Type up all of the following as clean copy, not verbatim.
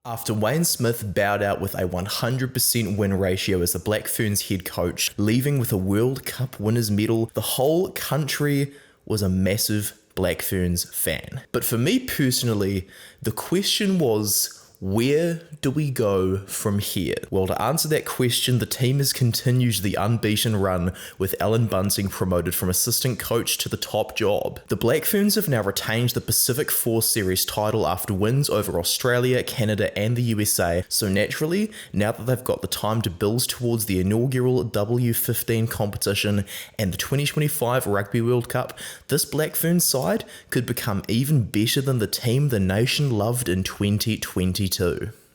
After Wayne Smith bowed out with a 100% win ratio as the Black Ferns head coach, leaving with a World Cup winners medal, the whole country was a massive Black Ferns fan. But for me personally, the question was, where do we go from here? Well, to answer that question, the team has continued the unbeaten run with Allan Bunting promoted from assistant coach to the top job. The Black Ferns have now retained the Pacific Four Series title after wins over Australia, Canada and the USA, so naturally, now that they've got the time to build towards the inaugural W15 competition and the 2025 Rugby World Cup, this Black Ferns side could become even better than the team the nation loved in 2022.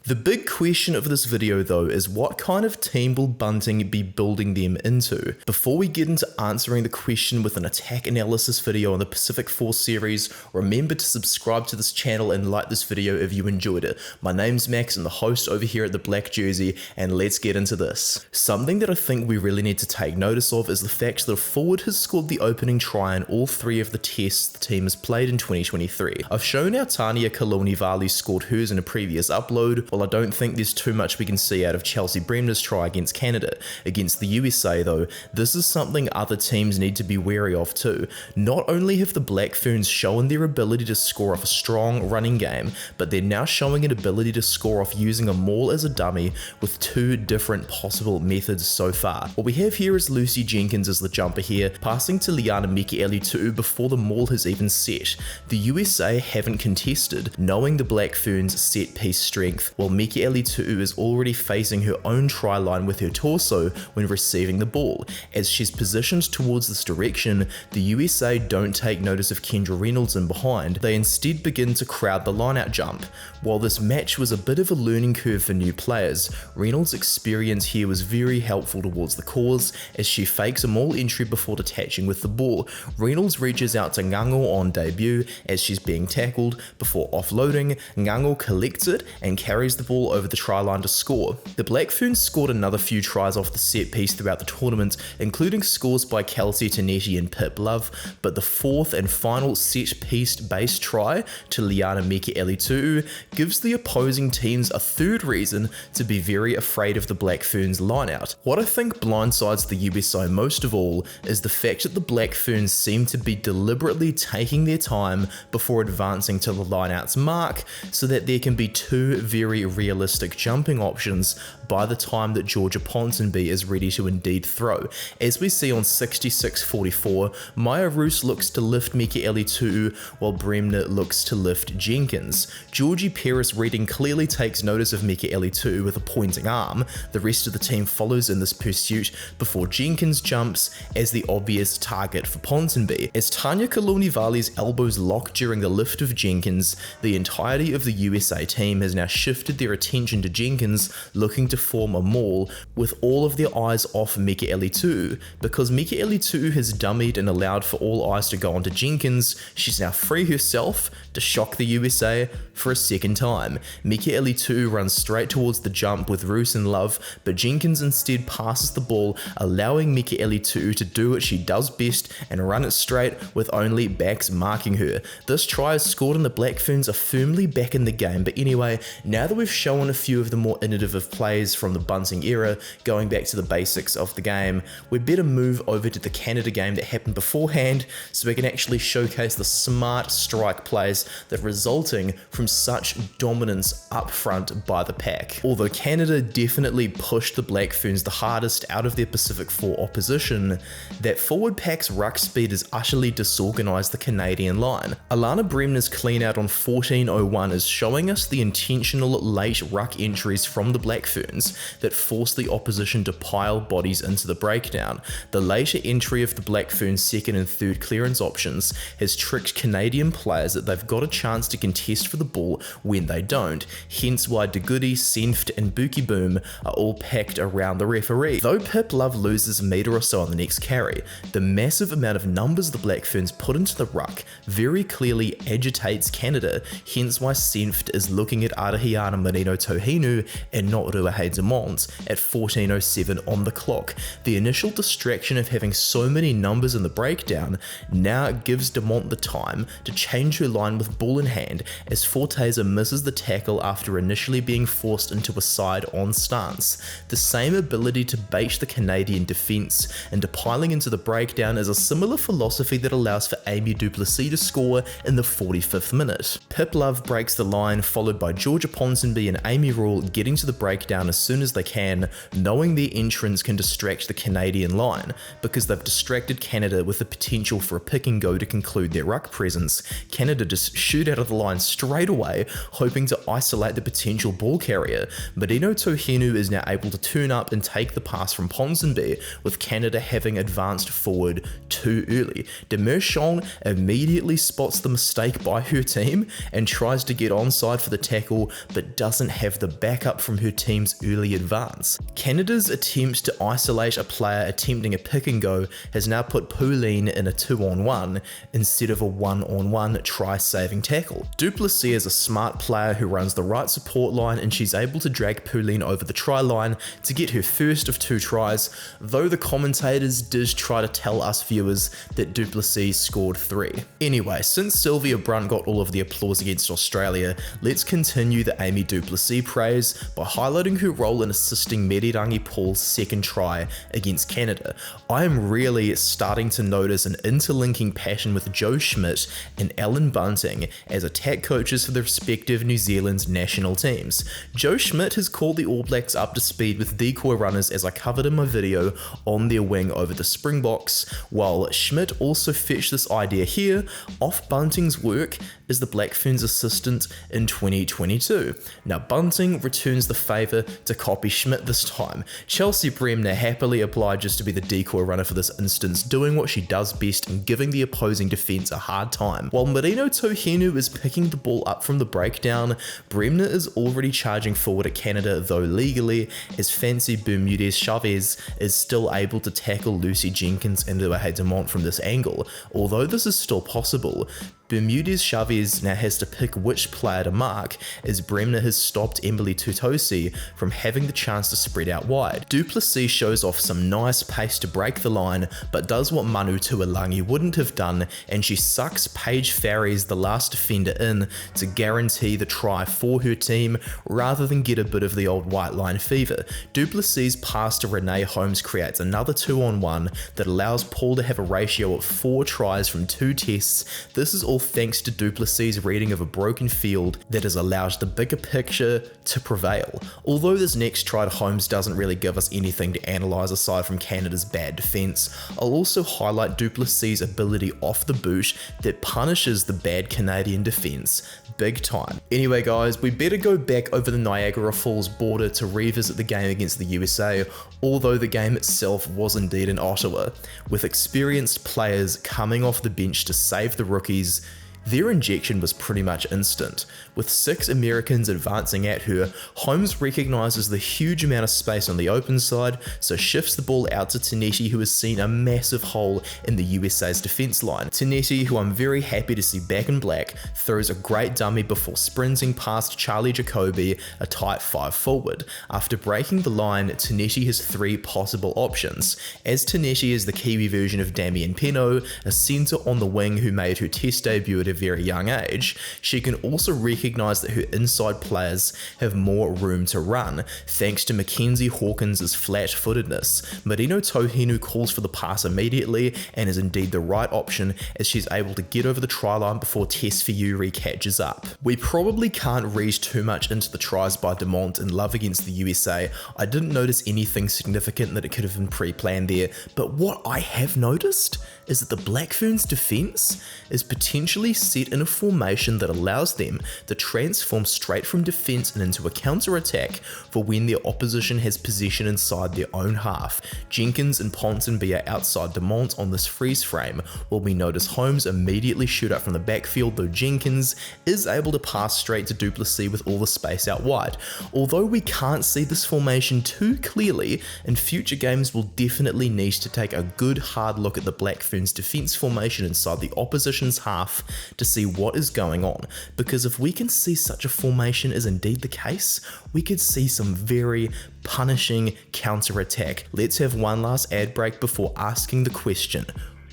The big question of this video though is what kind of team will Bunting be building them into? Before we get into answering the question with an attack analysis video on the Pacific Four Series, remember to subscribe to this channel and like this video if you enjoyed it. My name's Max, I'm the host over here at the Black Jersey, and let's get into this. Something that I think we really need to take notice of is the fact that a forward has scored the opening try in all three of the tests the team has played in 2023. I've shown how Tania Kalunivali scored hers in a previous upload. Well, I don't think there's too much we can see out of Chelsea Bremner's try against Canada. Against the USA though, this is something other teams need to be wary of too. Not only have the Black Ferns shown their ability to score off a strong running game, but they're now showing an ability to score off using a maul as a dummy with two different possible methods so far. What we have here is Lucy Jenkins as the jumper here, passing to Liana Mikielitu before the maul has even set. The USA haven't contested, knowing the Black Ferns set piece strength, while Mikielitu is already facing her own try line with her torso when receiving the ball. As she's positioned towards this direction, the USA don't take notice of Kendra Reynolds in behind, they instead begin to crowd the line-out jump. While this match was a bit of a learning curve for new players, Reynolds' experience here was very helpful towards the cause as she fakes a maul entry before detaching with the ball. Reynolds reaches out to Ngango on debut as she's being tackled before offloading. Ngango collects it and carries the ball over the try line to score. The Black Ferns scored another few tries off the set piece throughout the tournament, including scores by Kelsey Tanetti and Pip Love, but the fourth and final set piece based try to Liana Mikielitu gives the opposing teams a third reason to be very afraid of the Black Ferns lineout. What I think blindsides the USA most of all is the fact that the Black Ferns seem to be deliberately taking their time before advancing to the lineout's mark so that there can be two very realistic jumping options by the time that Georgia Ponsonby is ready to indeed throw. As we see on 66-44, Maya Roos looks to lift Mikielitu while Bremner looks to lift Jenkins. Georgie Paris Reading clearly takes notice of Mikielitu with a pointing arm. The rest of the team follows in this pursuit before Jenkins jumps as the obvious target for Ponsonby. As Tania Kalunivali's elbows lock during the lift of Jenkins, the entirety of the USA team has now shifted their attention to Jenkins looking to form a maul with all of their eyes off Mikielitu. Because Mikielitu has dummied and allowed for all eyes to go onto Jenkins, she's now free herself to shock the USA for a second time. Mikielitu runs straight towards the jump with Roos and Love, but Jenkins instead passes the ball, allowing Mikielitu to do what she does best and run it straight with only backs marking her. This try is scored and the Black Ferns are firmly back in the game, but anyway, now that we've shown a few of the more innovative plays from the Bunting era, going back to the basics of the game, we'd better move over to the Canada game that happened beforehand so we can actually showcase the smart strike plays that are resulting from such dominance up front by the pack. Although Canada definitely pushed the Black Ferns the hardest out of their Pacific Four opposition, that forward pack's ruck speed has utterly disorganised the Canadian line. Alana Bremner's clean out on 14:01 is showing us the intentional late ruck entries from the Black Ferns that force the opposition to pile bodies into the breakdown. The later entry of the Black Ferns' second and third clearance options has tricked Canadian players that they've got a chance to contest for the ball when they don't, hence why De Goody, Senft and Buki Boom are all packed around the referee. Though Pip Love loses a metre or so on the next carry, the massive amount of numbers the Black Ferns put into the ruck very clearly agitates Canada, hence why Senft is looking at Arahiana breakdown Marino Tohinu and not Ruahei Dumont at 14:07 on the clock. The initial distraction of having so many numbers in the breakdown now gives Dumont the time to change her line with ball in hand as Forteza misses the tackle after initially being forced into a side-on stance. The same ability to bait the Canadian defence into piling into the breakdown is a similar philosophy that allows for Amy du Plessis to score in the 45th minute. Pip Love breaks the line, followed by Georgia Ponsonby and Amy Rule getting to the breakdown as soon as they can, knowing their entrance can distract the Canadian line, because they've distracted Canada with the potential for a pick and go to conclude their ruck presence. Canada just shoot out of the line straight away, hoping to isolate the potential ball carrier. Marino Tohinu is now able to turn up and take the pass from Ponsonby, with Canada having advanced forward too early. De Merchant immediately spots the mistake by her team and tries to get onside for the tackle, but doesn't have the backup from her team's early advance. Canada's attempt to isolate a player attempting a pick and go has now put Pauline in a 2-on-1 instead of a 1-on-1 try-saving tackle. Du Plessis is a smart player who runs the right support line, and she's able to drag Pauline over the try line to get her first of 2 tries, though the commentators did try to tell us viewers that Du Plessis scored 3. Anyway, since Sylvia Brunt got all of the applause against Australia, let's continue the Amy du Plessis praise by highlighting her role in assisting Merirangi Paul's second try against Canada. I am really starting to notice an interlinking pattern with Joe Schmidt and Allan Bunting as attack coaches for the respective New Zealand's national teams. Joe Schmidt has called the All Blacks up to speed with decoy runners, as I covered in my video, on their wing over the Springboks, while Schmidt also fetched this idea here off Bunting's work as the Black Ferns assistant in 2022. Now Bunting returns the favour to copy Schmidt this time. Chelsea Bremner happily obliges to be the decoy runner for this instance, doing what she does best and giving the opposing defence a hard time. While Marino Tohinu is picking the ball up from the breakdown, Bremner is already charging forward at Canada, though legally, as Fancy Bermudez Chavez is still able to tackle Lucy Jenkins and Ruahei Dumont from this angle. Although this is still possible, Bermudez Chavez now has to pick which player to mark, as Bremner has stopped Emily Tutosi from having the chance to spread out wide. Du Plessis shows off some nice pace to break the line, but does what Manu Tuilangi wouldn't have done, and she sucks Paige Farries, the last defender, in to guarantee the try for her team, rather than get a bit of the old white line fever. Du Plessis' pass to Renee Holmes creates another 2-on-1 that allows Paul to have a ratio of 4 tries from 2 tests. This is all thanks to Du Plessis' reading of a broken field that has allowed the bigger picture to prevail. Although this next try to Holmes doesn't really give us anything to analyse aside from Canada's bad defence, I'll also highlight Du Plessis' ability off the boot that punishes the bad Canadian defence big time. Anyway guys, we better go back over the Niagara Falls border to revisit the game against the USA, although the game itself was indeed in Ottawa, with experienced players coming off the bench to save the rookies. Their injection was pretty much instant. With 6 Americans advancing at her, Holmes recognises the huge amount of space on the open side, so shifts the ball out to Tanetti, who has seen a massive hole in the USA's defence line. Tanetti, who I'm very happy to see back in black, throws a great dummy before sprinting past Charlie Jacoby, a tight 5 forward. After breaking the line, Tanetti has 3 possible options. As Tanetti is the Kiwi version of Damien Penaud, a centre on the wing who made her test debut at a very young age, she can also recognise that her inside players have more room to run, thanks to Mackenzie Hawkins' flat-footedness. Marino Tohinu calls for the pass immediately, and is indeed the right option, as she's able to get over the try line before Tess Fiuri catches up. We probably can't read too much into the tries by Dumont and Love against the USA. I didn't notice anything significant that it could have been pre-planned there, but what I have noticed is that the Black Ferns defence is potentially set in a formation that allows them to transform straight from defence and into a counter-attack for when their opposition has possession inside their own half. Jenkins and Ponsonby are outside Dumont on this freeze frame, while we notice Holmes immediately shoot up from the backfield, though Jenkins is able to pass straight to Du Plessis with all the space out wide. Although we can't see this formation too clearly, in future games we'll definitely need to take a good hard look at the Black Ferns defence formation inside the opposition's half to see what is going on, because if we can see such a formation is indeed the case, we could see some very punishing counter-attack. Let's have one last ad break before asking the question,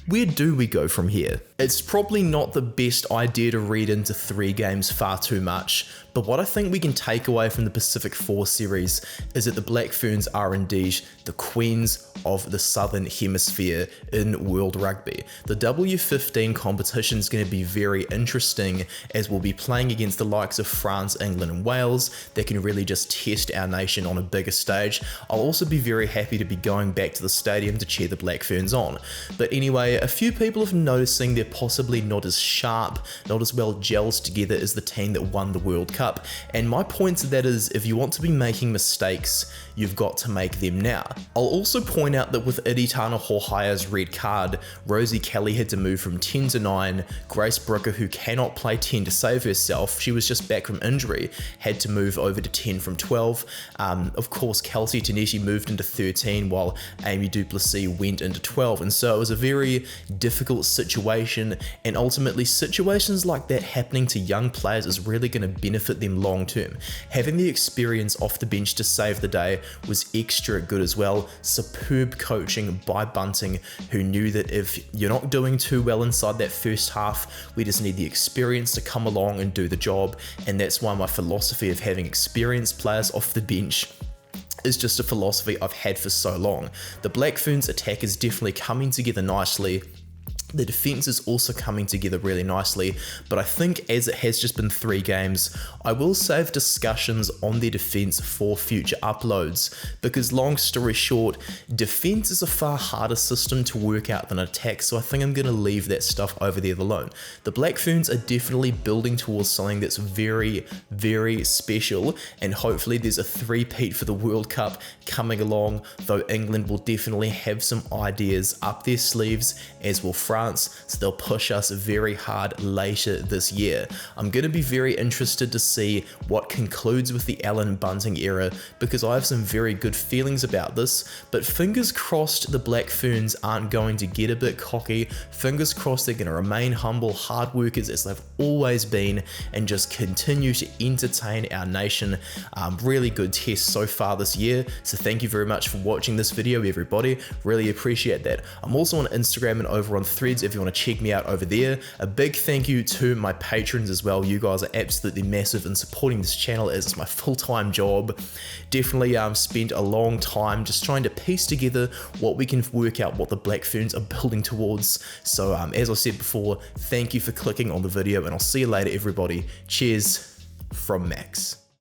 where do we go from here? It's probably not the best idea to read into 3 games far too much, but what I think we can take away from the Pacific 4 series is that the Black Ferns are indeed the queens of the Southern Hemisphere in World Rugby. The W15 competition is going to be very interesting, as we'll be playing against the likes of France, England and Wales that can really just test our nation on a bigger stage. I'll also be very happy to be going back to the stadium to cheer the Black Ferns on. But anyway, a few people have noticing they're possibly not as sharp, not as well gelled together as the team that won the World Cup. And my point to that is, if you want to be making mistakes, you've got to make them now. I'll also point out that with Iritana Hohaia's red card, Rosie Kelly had to move from 10 to 9, Grace Brooker, who cannot play 10 to save herself, she was just back from injury, had to move over to 10 from 12. Of course, Kelsey Tanetti moved into 13 while Amy Duplessis went into 12, and so it was a very difficult situation, and ultimately situations like that happening to young players is really going to benefit them long term. Having the experience off the bench to save the day was extra good as well. Superb coaching by Bunting, who knew that if you're not doing too well inside that first half, we just need the experience to come along and do the job, and that's why my philosophy of having experienced players off the bench is just a philosophy I've had for so long. The Black Ferns attack is definitely coming together nicely. The defense is also coming together really nicely, but I think as it has just been 3 games, I will save discussions on their defense for future uploads, because long story short, defense is a far harder system to work out than attack, so I think I'm going to leave that stuff over there alone. The Black Ferns are definitely building towards something that's very, very special, and hopefully there's a 3-peat for the World Cup coming along, though England will definitely have some ideas up their sleeves, as will France, so they'll push us very hard later this year. I'm going to be very interested to see what concludes with the Allan Bunting era, because I have some very good feelings about this, but fingers crossed the Black Ferns aren't going to get a bit cocky. Fingers crossed they're going to remain humble, hard workers as they've always been, and just continue to entertain our nation. Really good test so far this year, so thank you very much for watching this video, everybody. Really appreciate that. I'm also on Instagram and over on Threads if you want to check me out over there. A big thank you to my patrons as well. You guys are absolutely massive in supporting this channel, as it's my full-time job. Definitely spent a long time just trying to piece together what we can work out what the Black Ferns are building towards. So as I said before, thank you for clicking on the video, and I'll see you later, everybody. Cheers from Max.